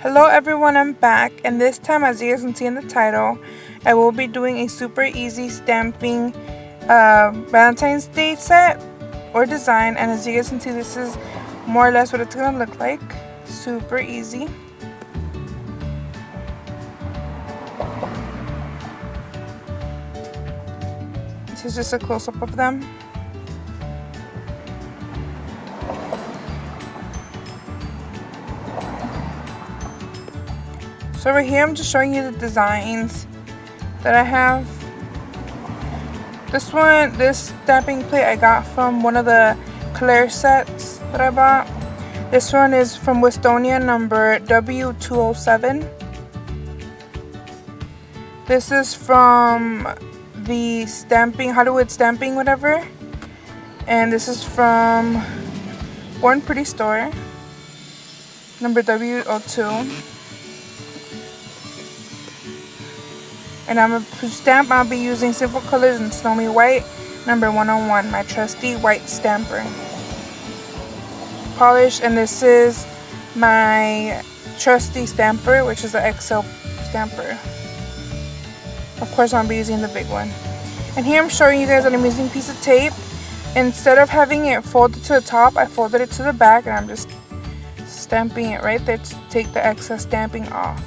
Hello everyone, I'm back, and this time, as you guys can see in the title, I will be doing a super easy stamping Valentine's Day set or design. And as you guys can see, this is more or less what it's gonna look like. Super easy. This is just a close-up of them. So over here, I'm just showing you the designs that I have. This stamping plate I got from one of the Claire sets that I bought. This one is from Westonia number W207. This is from the Hollywood Stamping whatever. And this is from Born Pretty Store, number W02. And to stamp, I'll be using Simple Colors and Snowy White, number 101, my trusty white stamper. Polish, and this is my trusty stamper, which is the XL stamper. Of course, I'll be using the big one. And here I'm showing you guys that I'm using a piece of tape. Instead of having it folded to the top, I folded it to the back, and I'm just stamping it right there to take the excess stamping off.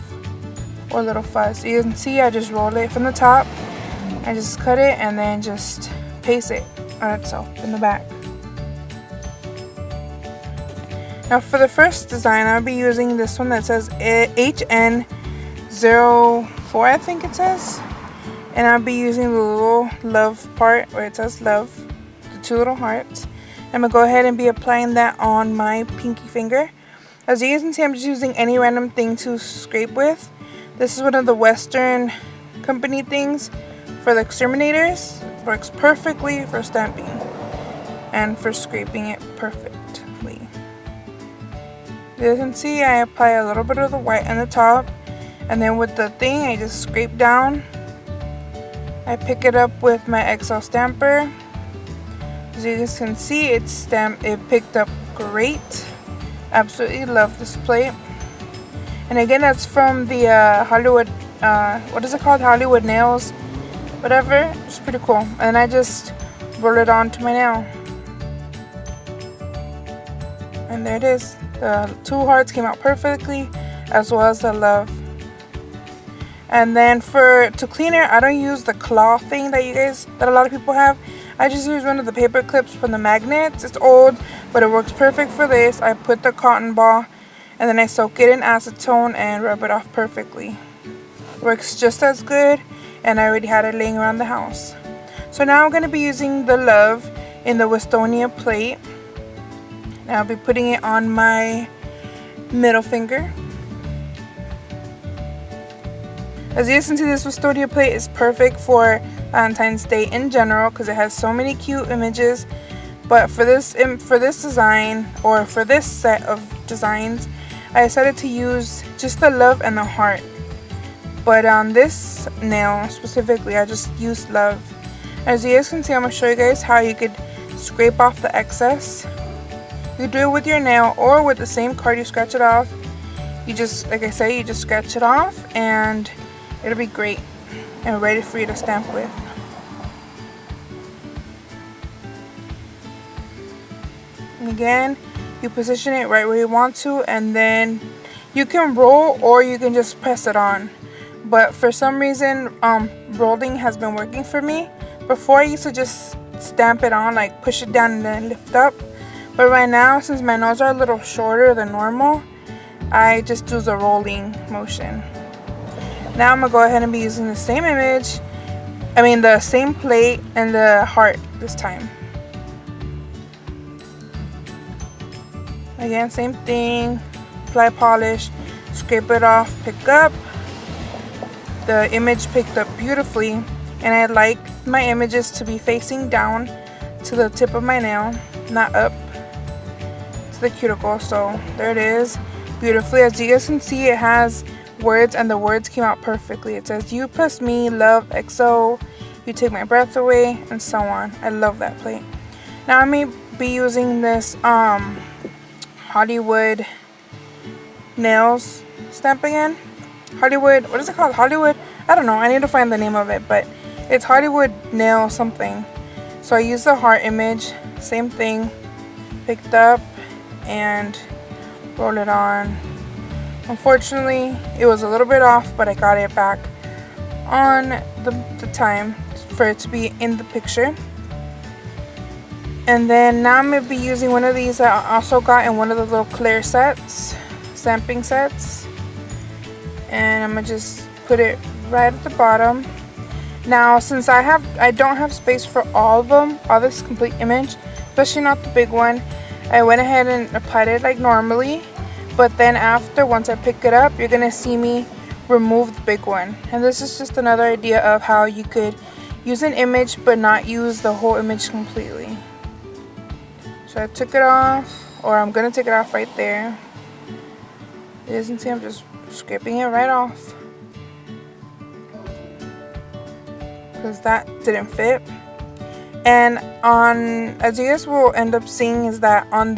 Or little fuzz. You can see I just roll it from the top. I just cut it and then just paste it on itself in the back. Now for the first design, I'll be using this one that says HN04, I think it says. And I'll be using the little love part where it says love, the two little hearts. I'm going to go ahead and be applying that on my pinky finger. As you guys can see, I'm just using any random thing to scrape with. This is one of the Western company things for the exterminators. It works perfectly for stamping and for scraping it perfectly. As you can see, I apply a little bit of the white on the top, and then with the thing, I just scrape down. I pick it up with my XL stamper. As you guys can see, it picked up great. Absolutely love this plate. And again, that's from the Hollywood, what is it called? Hollywood Nails, whatever. It's pretty cool. And I just roll it onto my nail. And there it is. The two hearts came out perfectly, as well as the love. And then to clean it, I don't use the claw thing that a lot of people have. I just use one of the paper clips from the magnets. It's old, but it works perfect for this. I put the cotton ball, and then I soak it in acetone and rub it off perfectly. Works just as good, and I already had it laying around the house. So now I'm going to be using the love in the Westonia plate. And I'll be putting it on my middle finger. As you can see, this Westonia plate is perfect for Valentine's Day in general because it has so many cute images. But for this design, or for this set of designs, I decided to use just the love and the heart. But on this nail specifically, I just used love. As you guys can see, I'm going to show you guys how you could scrape off the excess. You do it with your nail or with the same card, you scratch it off. You just, like I say, you just scratch it off and it'll be great and ready for you to stamp with. And again, you position it right where you want to, and then you can roll or you can just press it on. But for some reason, rolling has been working for me. Before, I used to just stamp it on, like push it down and then lift up. But right now, since my nails are a little shorter than normal, I just do the rolling motion. Now I'm going to go ahead and be using the same image, the same plate and the heart this time. Again, same thing, apply polish, scrape it off, pick up. The image picked up beautifully, and I like my images to be facing down to the tip of my nail, not up to the cuticle. So there it is, beautifully. As you guys can see, it has words, and the words came out perfectly. It says, "You plus me, love XO, you take my breath away," and so on. I love that plate. Now I may be using this Hollywood Nails stamp again? Hollywood, what is it called? Hollywood? I don't know, I need to find the name of it, but it's Hollywood nail something. So I used the heart image, same thing, picked up and roll it on. Unfortunately, it was a little bit off, but I got it back on the time for it to be in the picture. And then now I'm going to be using one of these that I also got in one of the little clear sets, stamping sets. And I'm going to just put it right at the bottom. Now, since I don't have space for all of them, all this complete image, especially not the big one, I went ahead and applied it like normally. But then after, once I pick it up, you're going to see me remove the big one. And this is just another idea of how you could use an image but not use the whole image completely. So I took it off, or I'm going to take it off right there. As you can see, I'm just scraping it right off, because that didn't fit. And as you guys will end up seeing, is that on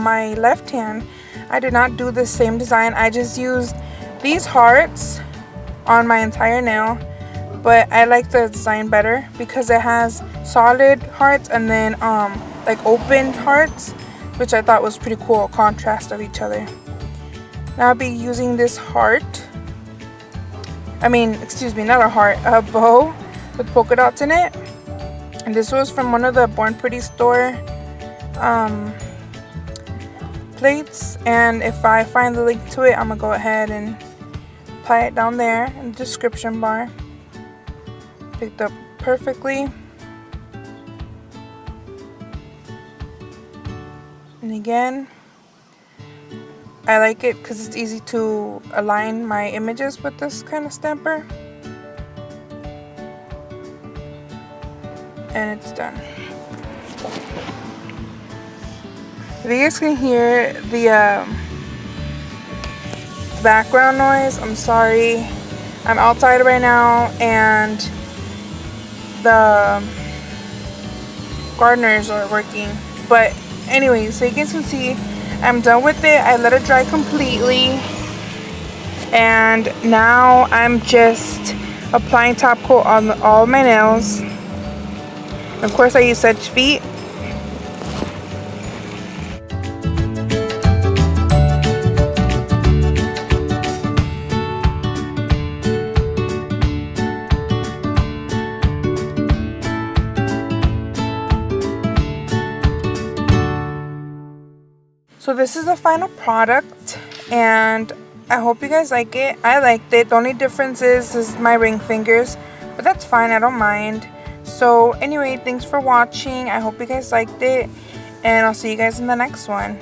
my left hand, I did not do the same design. I just used these hearts on my entire nail, but I like the design better because it has solid hearts and then like opened hearts, which I thought was pretty cool, contrast of each other. Now I'll be using this heart, excuse me, not a heart, a bow with polka dots in it. And this was from one of the Born Pretty store plates, and if I find the link to it, I'm gonna go ahead and apply it down there in the description bar. Picked up perfectly. And again, I like it because it's easy to align my images with this kind of stamper. And it's done. If you guys can hear the background noise, I'm sorry. I'm outside right now and the gardeners are working. But anyway, so you guys can see I'm done with it. I let it dry completely. And now I'm just applying top coat on all my nails. Of course, I use Sedge Feet. So this is the final product, and I hope you guys like it. I liked it. The only difference is my ring fingers, but that's fine. I don't mind. So anyway, thanks for watching. I hope you guys liked it, and I'll see you guys in the next one.